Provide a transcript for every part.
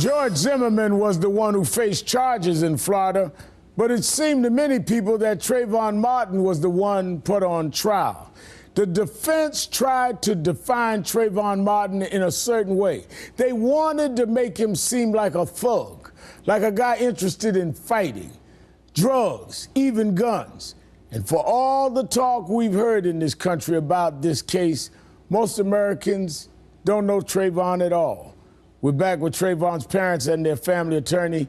George Zimmerman was the one who faced charges in Florida, but it seemed to many people that Trayvon Martin was the one put on trial. The defense tried to define Trayvon Martin in a certain way. They wanted to make him seem like a thug, like a guy interested in fighting, drugs, even guns. And for all the talk we've heard in this country about this case, most Americans don't know Trayvon at all. We're back with Trayvon's parents and their family attorney.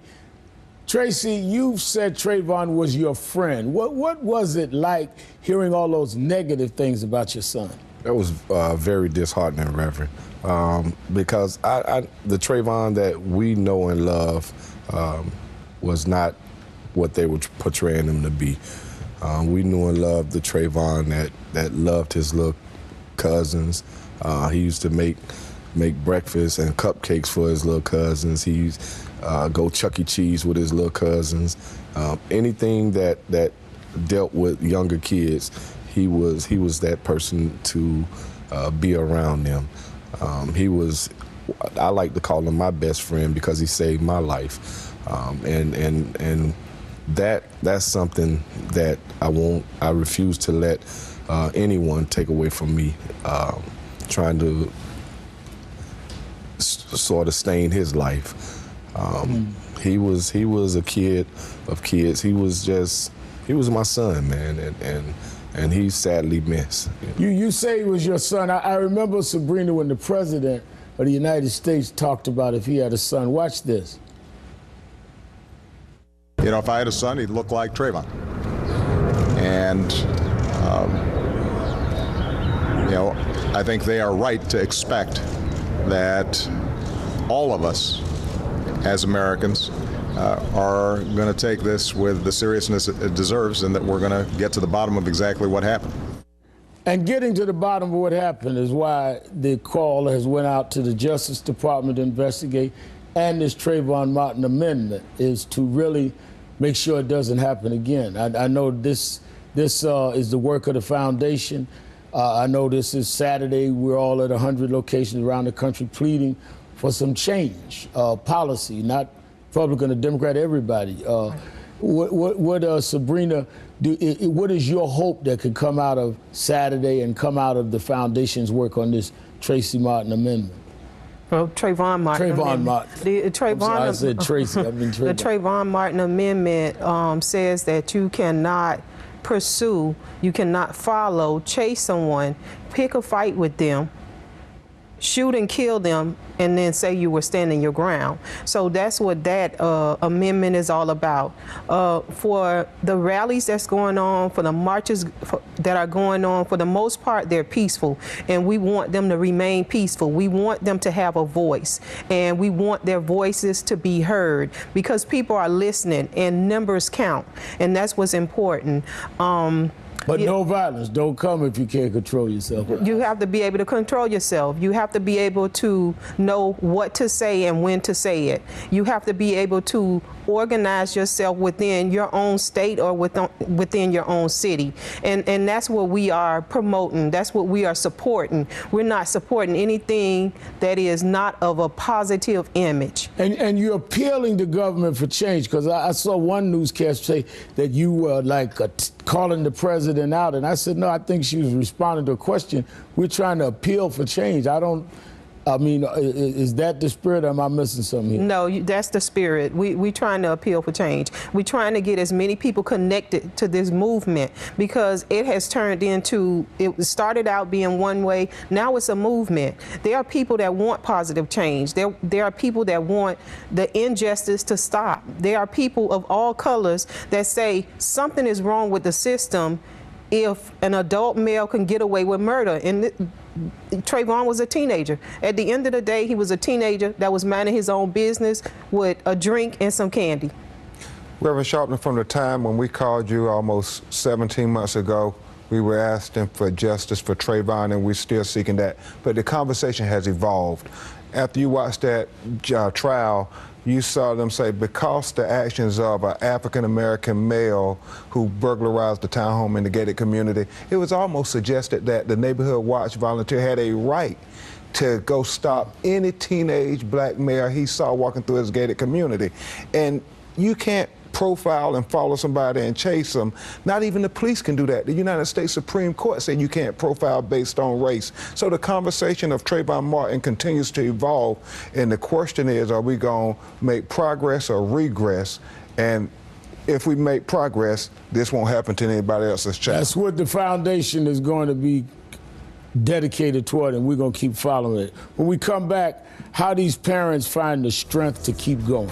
Tracy, you've said Trayvon was your friend. What was it like hearing all those negative things about your son? That was very disheartening, Reverend, because the Trayvon that we know and love was not what they were portraying him to be. We knew and loved the Trayvon that loved his little cousins. He used to make breakfast and cupcakes for his little cousins. He used go Chuck E. Cheese with his little cousins. Anything that dealt with younger kids, he was that person to be around them. He was, I like to call him my best friend because he saved my life. And that's something that I refuse to let anyone take away from me, trying to sort of stain his life. He was a kid of kids. He was my son, man, and he's sadly missed. You say he was your son. I remember, Sabrina, when the president of the United States talked about if he had a son. Watch this. You know, if I had a son, he'd look like Trayvon. And, you know, I think they are right to expect that all of us as Americans are going to take this with the seriousness it deserves, and that we're going to get to the bottom of exactly what happened. And getting to the bottom of what happened is why the call has went out to the Justice Department to investigate, and this Trayvon Martin amendment is to really make sure it doesn't happen again. I know this is the work of the foundation. I know this is Saturday. We're all at 100 locations around the country pleading for some change, policy, not Republican or Democrat, everybody. Sabrina, what is your hope that could come out of Saturday and come out of the foundation's work on this Tracy Martin amendment? Well, Trayvon Martin. Trayvon Martin. I said Tracy. I mean Trayvon. The Trayvon Martin amendment says that you cannot pursue, you cannot follow, chase someone, pick a fight with them, shoot and kill them, and then say you were standing your ground. So that's what that amendment is all about. For the rallies that's going on, for the marches that are going on, for the most part, they're peaceful, and we want them to remain peaceful. We want them to have a voice, and we want their voices to be heard, because people are listening, and numbers count, and that's what's important. But no violence. Don't come if you can't control yourself. You have to be able to control yourself. You have to be able to know what to say and when to say it. You have to be able to organize yourself within your own state or within your own city. And that's what we are promoting. That's what we are supporting. We're not supporting anything that is not of a positive image. And you're appealing to government for change, because I saw one newscast say that you were calling the president out, and I said, no, I think she was responding to a question. We're trying to appeal for change. Is that the spirit, or am I missing something here? No, that's the spirit. We're trying to appeal for change. We're trying to get as many people connected to this movement, because it has turned into, it started out being one way, now it's a movement. There are people that want positive change. There are people that want the injustice to stop. There are people of all colors that say something is wrong with the system if an adult male can get away with murder. And Trayvon was a teenager. At the end of the day, he was a teenager that was minding his own business with a drink and some candy. Reverend Sharpton, from the time when we called you almost 17 months ago, we were asking for justice for Trayvon, and we're still seeking that. But the conversation has evolved. After you watched that trial, you saw them say, because the actions of an African-American male who burglarized the townhome in the gated community, it was almost suggested that the Neighborhood Watch volunteer had a right to go stop any teenage black male he saw walking through his gated community. And you can't profile and follow somebody and chase them. Not even the police can do that. The United States Supreme Court said you can't profile based on race. So the conversation of Trayvon Martin continues to evolve, and the question is, are we going to make progress or regress? And if we make progress, this won't happen to anybody else's child. That's what the foundation is going to be dedicated toward, and we're going to keep following it. When we come back, how these parents find the strength to keep going.